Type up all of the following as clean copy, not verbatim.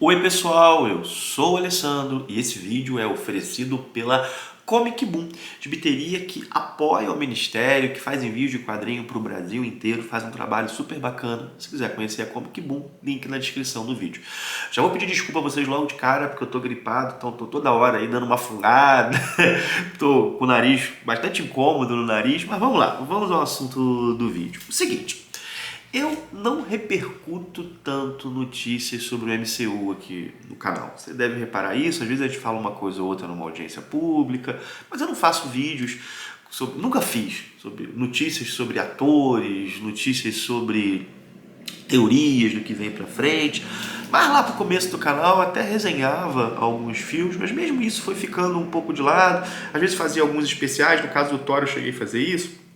Oi pessoal, eu sou o Alessandro e esse vídeo é oferecido pela Comic Boom, gibiteria que apoia o Ministério, que faz envios de quadrinho para o Brasil inteiro, faz um trabalho super bacana. Se quiser conhecer a Comic Boom, link na descrição do vídeo. Já vou pedir desculpa a vocês logo de cara, porque eu tô gripado, então tô toda hora aí dando uma fungada, tô com o nariz bastante incômodo no nariz, mas vamos lá, vamos ao assunto do vídeo. O seguinte, eu não repercuto tanto notícias sobre o MCU aqui no canal. Você deve reparar isso, às vezes a gente fala uma coisa ou outra numa audiência pública, mas eu não faço vídeos sobre, nunca fiz, sobre notícias sobre atores, notícias sobre teorias do que vem pra frente. Mas lá pro começo do canal eu até resenhava alguns filmes, mas mesmo isso foi ficando um pouco de lado. Às vezes fazia alguns especiais, no caso do Thor eu cheguei a fazer isso,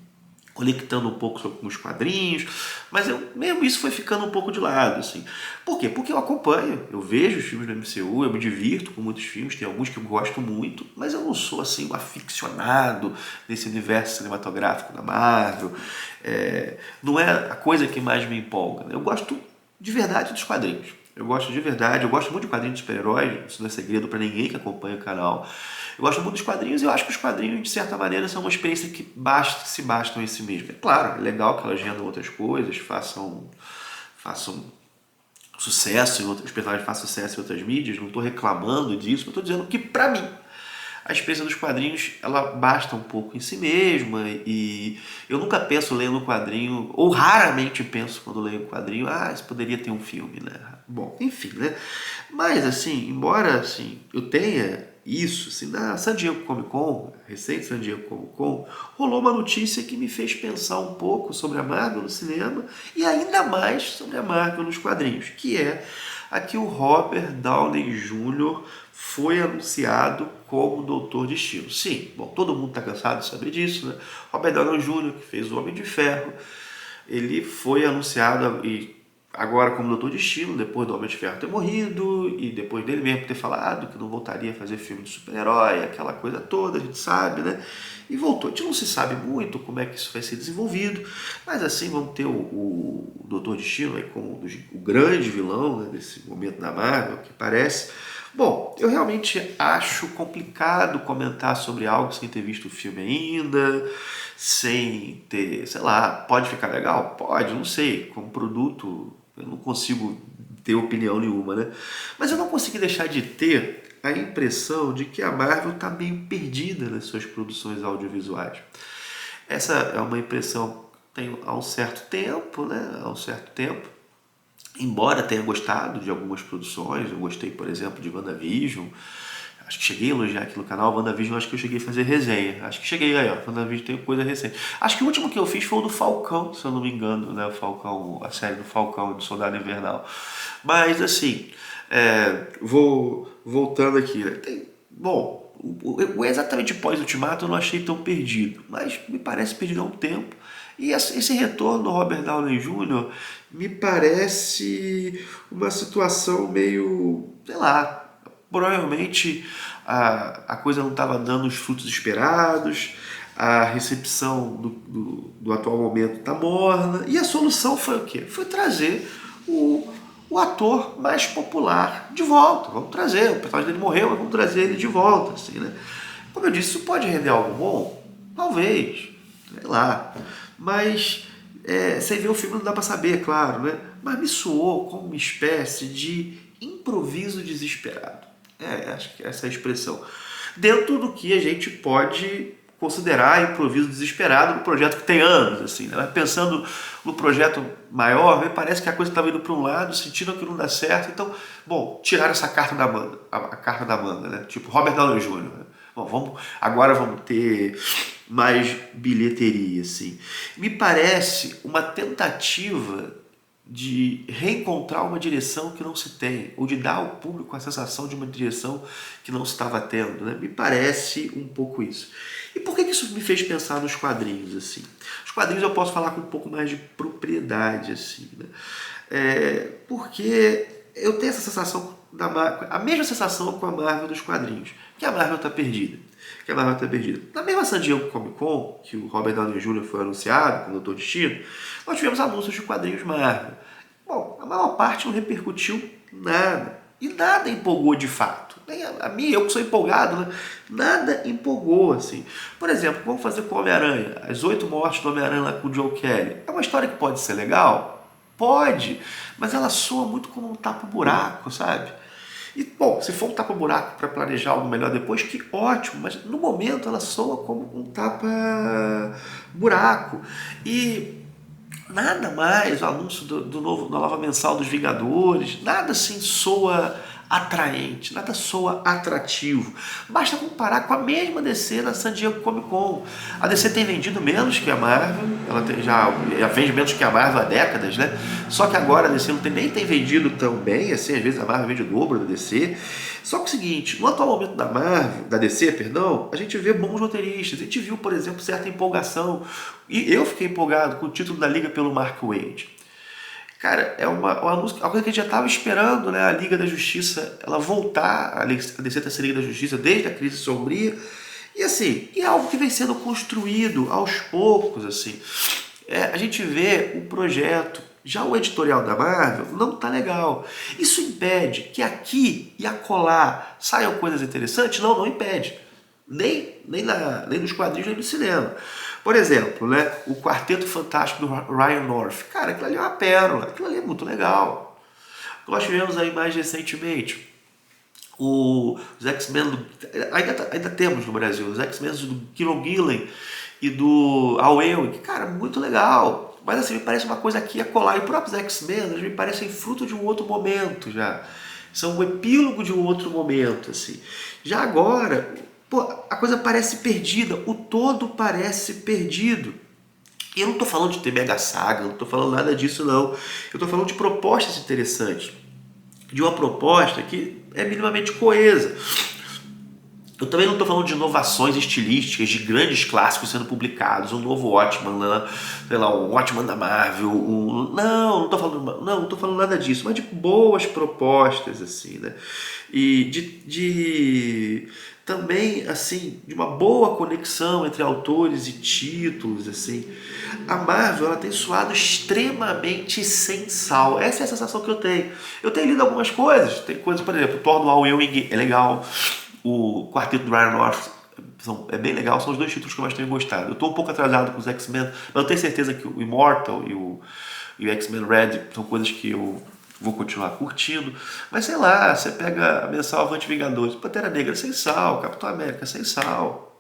conectando um pouco sobre os quadrinhos, mas mesmo isso foi ficando um pouco de lado, assim. Por quê? Porque eu acompanho, eu vejo os filmes do MCU, eu me divirto com muitos filmes, tem alguns que eu gosto muito, mas eu não sou, assim, um aficionado nesse universo cinematográfico da Marvel. Não é a coisa que mais me empolga, né? Eu gosto de verdade dos quadrinhos. Eu gosto de verdade, eu gosto muito de quadrinhos de super-heróis, isso não é segredo para ninguém que acompanha o canal. Eu gosto muito dos quadrinhos e eu acho que os quadrinhos, de certa maneira, são uma experiência que se bastam em si mesmo. É claro, é legal que elas rendam outras coisas, façam sucesso, os personagens façam sucesso em outras mídias, não estou reclamando disso, mas estou dizendo que, para mim, a experiência dos quadrinhos, ela basta um pouco em si mesma e eu nunca penso lendo um quadrinho, ou raramente penso quando leio um quadrinho, isso poderia ter um filme, né? Bom, enfim, né? Mas, assim, embora, assim, eu tenha isso, assim, na San Diego Comic Con, recente San Diego Comic Con, rolou uma notícia que me fez pensar um pouco sobre a Marvel no cinema e ainda mais sobre a Marvel nos quadrinhos, que é aqui o Robert Downey Jr. foi anunciado como Doutor Destino. Sim, bom, todo mundo está cansado de saber disso, né? Robert Downey Jr., que fez o Homem de Ferro, ele foi anunciado e agora como Doutor Destino, depois do Homem de Ferro ter morrido e depois dele mesmo ter falado que não voltaria a fazer filme de super-herói, aquela coisa toda, a gente sabe, né? E voltou. A gente não se sabe muito como é que isso vai ser desenvolvido, mas assim vamos ter o Doutor Destino aí como o grande vilão, né, desse momento da Marvel, que parece. Bom, eu realmente acho complicado comentar sobre algo sem ter visto o filme ainda, sem ter, sei lá, pode ficar legal? Pode, não sei, como produto eu não consigo ter opinião nenhuma, né? Mas eu não consegui deixar de ter a impressão de que a Marvel está meio perdida nas suas produções audiovisuais. Essa é uma impressão que tenho há um certo tempo, né? Há um certo tempo. Embora tenha gostado de algumas produções, eu gostei, por exemplo, de WandaVision, acho que cheguei a elogiar aqui no canal, WandaVision acho que eu cheguei a fazer resenha, acho que cheguei aí, ó, WandaVision tem coisa recente. Acho que o último que eu fiz foi o do Falcão, se eu não me engano, né, o Falcão, a série do Falcão, do Soldado Invernal. Mas assim, voltando aqui, né, bom, exatamente pós-Ultimato eu não achei tão perdido, mas me parece perdido há um tempo. E esse retorno do Robert Downey Jr. me parece uma situação meio, sei lá, provavelmente a coisa não estava dando os frutos esperados, a recepção do atual momento está morna, e a solução foi o quê? Foi trazer o ator mais popular de volta. Vamos trazer, o personagem dele morreu, mas vamos trazer ele de volta, assim, né? Como eu disse, isso pode render algo bom? Talvez, sei lá. Mas sem ver o filme não dá pra saber, é claro, né? Mas me soou como uma espécie de improviso desesperado. Acho que essa é a expressão. Dentro do que a gente pode considerar improviso desesperado no projeto que tem anos, assim, né? Mas pensando no projeto maior, me parece que a coisa estava indo para um lado, sentindo que não dá certo, então, bom, tiraram essa carta da manga, a carta da manga, né? Tipo, Robert Downey Jr., né? Bom, agora vamos ter mais bilheteria, assim. Me parece uma tentativa de reencontrar uma direção que não se tem, ou de dar ao público a sensação de uma direção que não se estava tendo, né? Me parece um pouco isso. E por que isso me fez pensar nos quadrinhos, assim? Os quadrinhos eu posso falar com um pouco mais de propriedade, assim, né? Porque eu tenho essa sensação a mesma sensação com a Marvel dos quadrinhos, que a Marvel está perdida. Na mesma San Diego Comic Con, que o Robert Downey Jr. foi anunciado como Doutor Destino, nós tivemos anúncios de quadrinhos Marvel. Bom, a maior parte não repercutiu nada. E nada empolgou de fato. Nem a mim, eu que sou empolgado, né? Nada empolgou, assim. Por exemplo, vamos fazer com o Homem-Aranha. As 8 mortes do Homem-Aranha lá com o Joe Kelly. É uma história que pode ser legal? Pode. Mas ela soa muito como um tapa-buraco, sabe? E, bom, se for um tapa-buraco para planejar algo melhor depois, que ótimo. Mas no momento ela soa como um tapa-buraco. E nada mais, o anúncio da nova mensal dos Vingadores, nada assim soa atraente, nada soa atrativo. Basta comparar com a mesma DC na San Diego Comic Con. A DC tem vendido menos que a Marvel, ela já vende menos que a Marvel há décadas, né? Só que agora a DC nem tem vendido tão bem, assim, às vezes a Marvel vende o dobro da DC. Só que é o seguinte, no atual momento da DC, perdão, a gente vê bons roteiristas. A gente viu, por exemplo, certa empolgação. E eu fiquei empolgado com o título da Liga pelo Mark Waid. Cara, é uma coisa que a gente já estava esperando, né? A Liga da Justiça, ela voltar, a DC ter essa Liga da Justiça desde a Crise Sombria. E assim, é algo que vem sendo construído aos poucos, assim. A gente vê o projeto. Já o editorial da Marvel não tá legal. Isso impede que aqui e acolá saiam coisas interessantes? Não impede. Nem nos quadrinhos, nem no cinema. Por exemplo, né, o Quarteto Fantástico do Ryan North. Cara, aquilo ali é uma pérola. Aquilo ali é muito legal. Nós tivemos aí mais recentemente os X-Men, ainda temos no Brasil, os X-Men do Kieron Gillen e do Al Ewing. Cara, muito legal. Mas assim, me parece uma coisa aqui a colar. E os próprios X-Men me parecem fruto de um outro momento já. São um epílogo de um outro momento, assim. Já agora, pô, a coisa parece perdida. O todo parece perdido. E eu não estou falando de ter mega saga, não estou falando nada disso, não. Eu estou falando de propostas interessantes. De uma proposta que é minimamente coesa. Eu também não estou falando de inovações estilísticas, de grandes clássicos sendo publicados, um novo Watchman, sei lá, um Watchman da Marvel, não estou falando nada disso, mas de boas propostas, assim, né? E também, assim, de uma boa conexão entre autores e títulos, assim. A Marvel, ela tem soado extremamente sem sal. Essa é a sensação que eu tenho. Eu tenho lido algumas coisas, tem coisas, por exemplo, o Thor do Al Ewing é legal. O Quarteto do Ryan North é bem legal, são os dois títulos que eu mais tenho gostado. Eu estou um pouco atrasado com os X-Men, mas eu tenho certeza que o Immortal e o X-Men Red são coisas que eu vou continuar curtindo. Mas sei lá, você pega a mensal Avante Vingadores, Pantera Negra sem sal, Capitão América sem sal.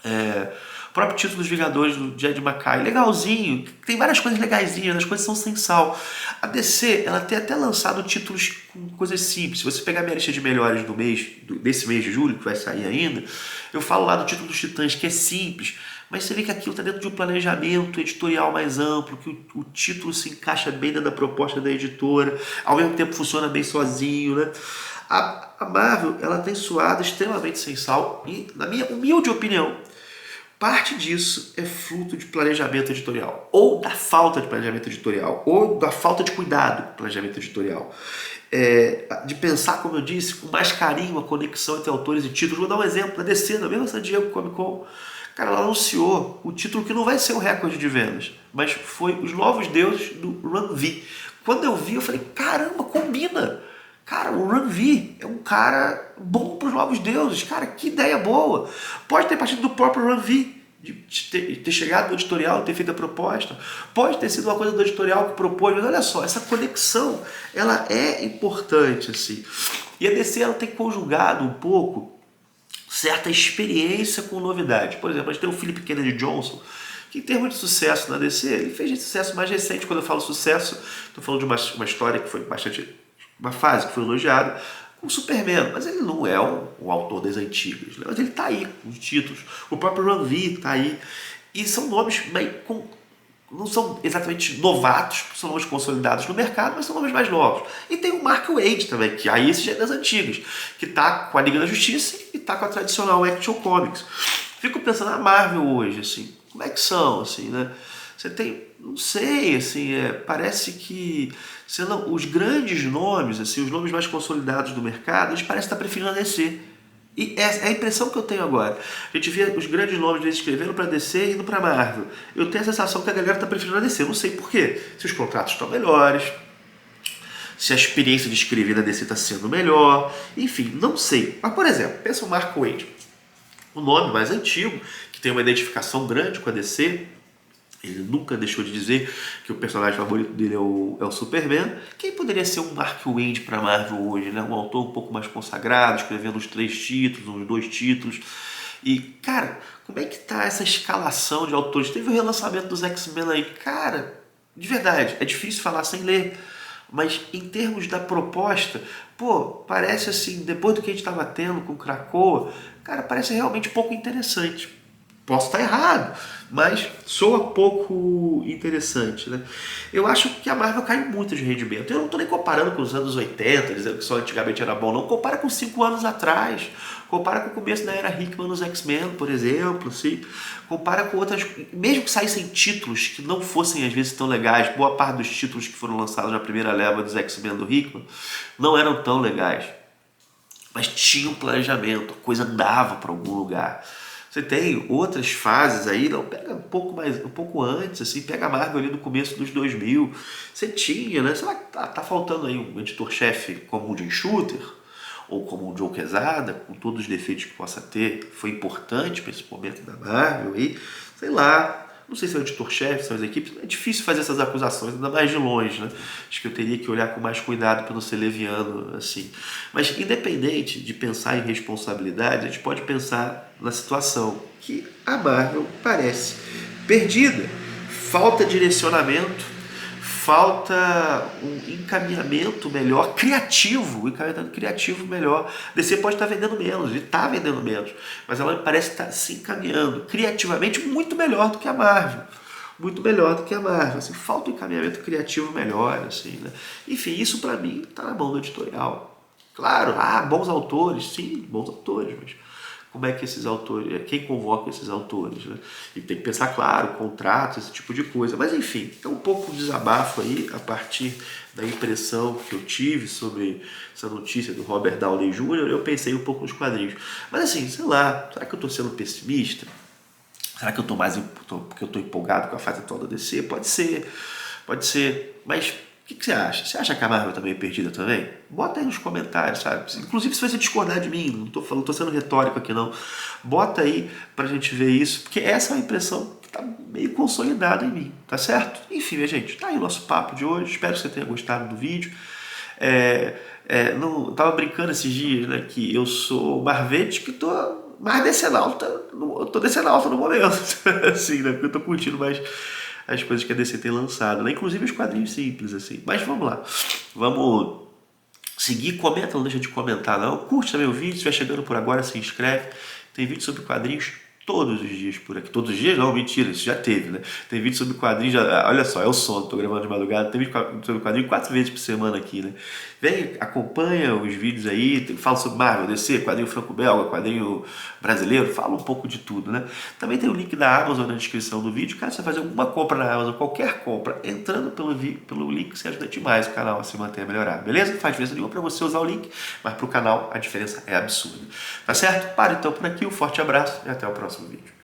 O próprio título dos Vingadores do Jed MacKay, legalzinho, tem várias coisas legaisinhas, as coisas são sem sal. A DC, ela tem até lançado títulos com coisas simples. Se você pegar a minha lista de melhores desse mês de julho, que vai sair ainda, eu falo lá do título dos Titãs, que é simples, mas você vê que aquilo está dentro de um planejamento editorial mais amplo, que o título se encaixa bem dentro da proposta da editora, ao mesmo tempo funciona bem sozinho, né? A Marvel, ela tem soado extremamente sem sal e, na minha humilde opinião, parte disso é fruto de planejamento editorial, ou da falta de planejamento editorial, ou da falta de cuidado com o planejamento editorial. De pensar, como eu disse, com mais carinho a conexão entre autores e títulos. Vou dar um exemplo, na DC, na mesma San Diego Comic Con, cara, ela anunciou o título que não vai ser um recorde de vendas, mas foi Os Novos Deuses do Run V. Quando eu vi, eu falei, caramba, combina! Cara, o Run V é um cara bom para os Novos Deuses. Cara, que ideia boa. Pode ter partido do próprio Run V, de ter chegado no editorial, ter feito a proposta. Pode ter sido uma coisa do editorial que propôs, mas olha só, essa conexão, ela é importante, assim. E a DC, ela tem conjugado um pouco certa experiência com novidade. Por exemplo, a gente tem o Philip Kennedy Johnson, que em termos de sucesso na DC, ele fez esse sucesso mais recente. Quando eu falo sucesso, estou falando de uma história que foi uma fase que foi elogiada, com o Superman, mas ele não é um autor das antigas, né? Mas ele está aí com os títulos. O próprio Run V está aí. E são nomes não são exatamente novatos, são nomes consolidados no mercado, mas são nomes mais novos. E tem o Mark Waid também, que aí esse já é das antigas, que está com a Liga da Justiça e está com a tradicional Action Comics. Fico pensando na Marvel hoje, assim, como é que são, assim, né? Você tem, não sei, assim, parece que os grandes nomes, assim, os nomes mais consolidados do mercado, eles parecem estar preferindo a DC. E é a impressão que eu tenho agora. A gente vê os grandes nomes deles escrevendo para a DC e indo para a Marvel. Eu tenho a sensação que a galera está preferindo a DC. Eu não sei por quê. Se os contratos estão melhores, se a experiência de escrever da DC está sendo melhor, enfim, não sei. Mas, por exemplo, pensa o Mark Waid, o nome mais antigo, que tem uma identificação grande com a DC. Ele nunca deixou de dizer que o personagem favorito dele é o Superman. Quem poderia ser um Mark Waid para Marvel hoje, né? Um autor um pouco mais consagrado, escrevendo os 3 títulos, uns 2 títulos. E, cara, como é que tá essa escalação de autores? Teve o relançamento dos X-Men aí. Cara, de verdade, é difícil falar sem ler. Mas em termos da proposta, pô, parece assim, depois do que a gente estava tendo com Krakoa, cara, parece realmente pouco interessante. Posso estar errado, mas soa pouco interessante, né? Eu acho que a Marvel caiu muito de rendimento. Eu não estou nem comparando com os anos 80, dizendo que só antigamente era bom, não. Compara com 5 anos atrás. Compara com o começo da era Hickman nos X-Men, por exemplo. Assim. Compara com outras... Mesmo que saíssem títulos que não fossem, às vezes, tão legais, boa parte dos títulos que foram lançados na primeira leva dos X-Men do Hickman não eram tão legais. Mas tinha um planejamento, a coisa andava para algum lugar. Você tem outras fases aí, não, pega um pouco antes, assim, pega a Marvel ali no começo dos 2000. Você tinha, né? Será que tá faltando aí um editor-chefe como o Jim Shooter ou como o Joe Quesada, com todos os defeitos que possa ter, foi importante para esse momento da Marvel aí, sei lá. Não sei se é o editor-chefe, são as equipes. É difícil fazer essas acusações, ainda mais de longe, né? Acho que eu teria que olhar com mais cuidado para não ser leviano, assim. Mas, independente de pensar em responsabilidade, a gente pode pensar na situação que a Marvel parece perdida. Falta direcionamento, falta um encaminhamento melhor, criativo, um encaminhamento criativo melhor. A DC pode estar vendendo menos, e está vendendo menos, mas ela parece estar se encaminhando criativamente muito melhor do que a Marvel. Muito melhor do que a Marvel. Assim, falta um encaminhamento criativo melhor. Assim, né? Enfim, isso para mim está na mão do editorial. Claro, bons autores, sim, bons autores, mas como é que esses autores, quem convoca esses autores, né? E tem que pensar, claro, contratos, esse tipo de coisa. Mas enfim, é um pouco de desabafo aí a partir da impressão que eu tive sobre essa notícia do Robert Downey Jr. Eu pensei um pouco nos quadrinhos. Mas assim, sei lá, será que eu estou sendo pessimista? Será que eu estou porque eu estou empolgado com a fase atual da DC? Pode ser, mas o que você acha? Você acha que a Marvel tá meio perdida também? Bota aí nos comentários, sabe? Inclusive se você discordar de mim, não tô sendo retórico aqui não. Bota aí pra gente ver isso, porque essa é uma impressão que tá meio consolidada em mim, tá certo? Enfim, minha gente, tá aí o nosso papo de hoje. Espero que você tenha gostado do vídeo. Eu tava brincando esses dias, né, que eu sou Marvete que tô mais descendo alta, eu tô descendo alta no momento, assim, né, porque eu tô curtindo mais as coisas que a DC tem lançado, né? Inclusive os quadrinhos simples, assim. Mas vamos lá, vamos seguir, comenta, não deixa de comentar não, curte também o vídeo, se estiver chegando por agora, se inscreve, tem vídeo sobre quadrinhos todos os dias por aqui. Todos os dias? Não, mentira, isso já teve, né? Tem vídeo sobre quadrinhos, olha só, é o sono, tô gravando de madrugada, tem vídeo sobre quadrinhos 4 vezes por semana aqui, né? Vem, acompanha os vídeos aí, fala sobre Marvel, DC, quadrinho franco-belga, quadrinho brasileiro, fala um pouco de tudo, né? Também tem o link da Amazon na descrição do vídeo, caso você fazer alguma compra na Amazon, qualquer compra, entrando pelo link, você ajuda demais o canal a se manter a melhorar, beleza? Não faz diferença nenhuma para você usar o link, mas pro canal a diferença é absurda. Tá certo? Para então por aqui, um forte abraço e até o próximo vídeo.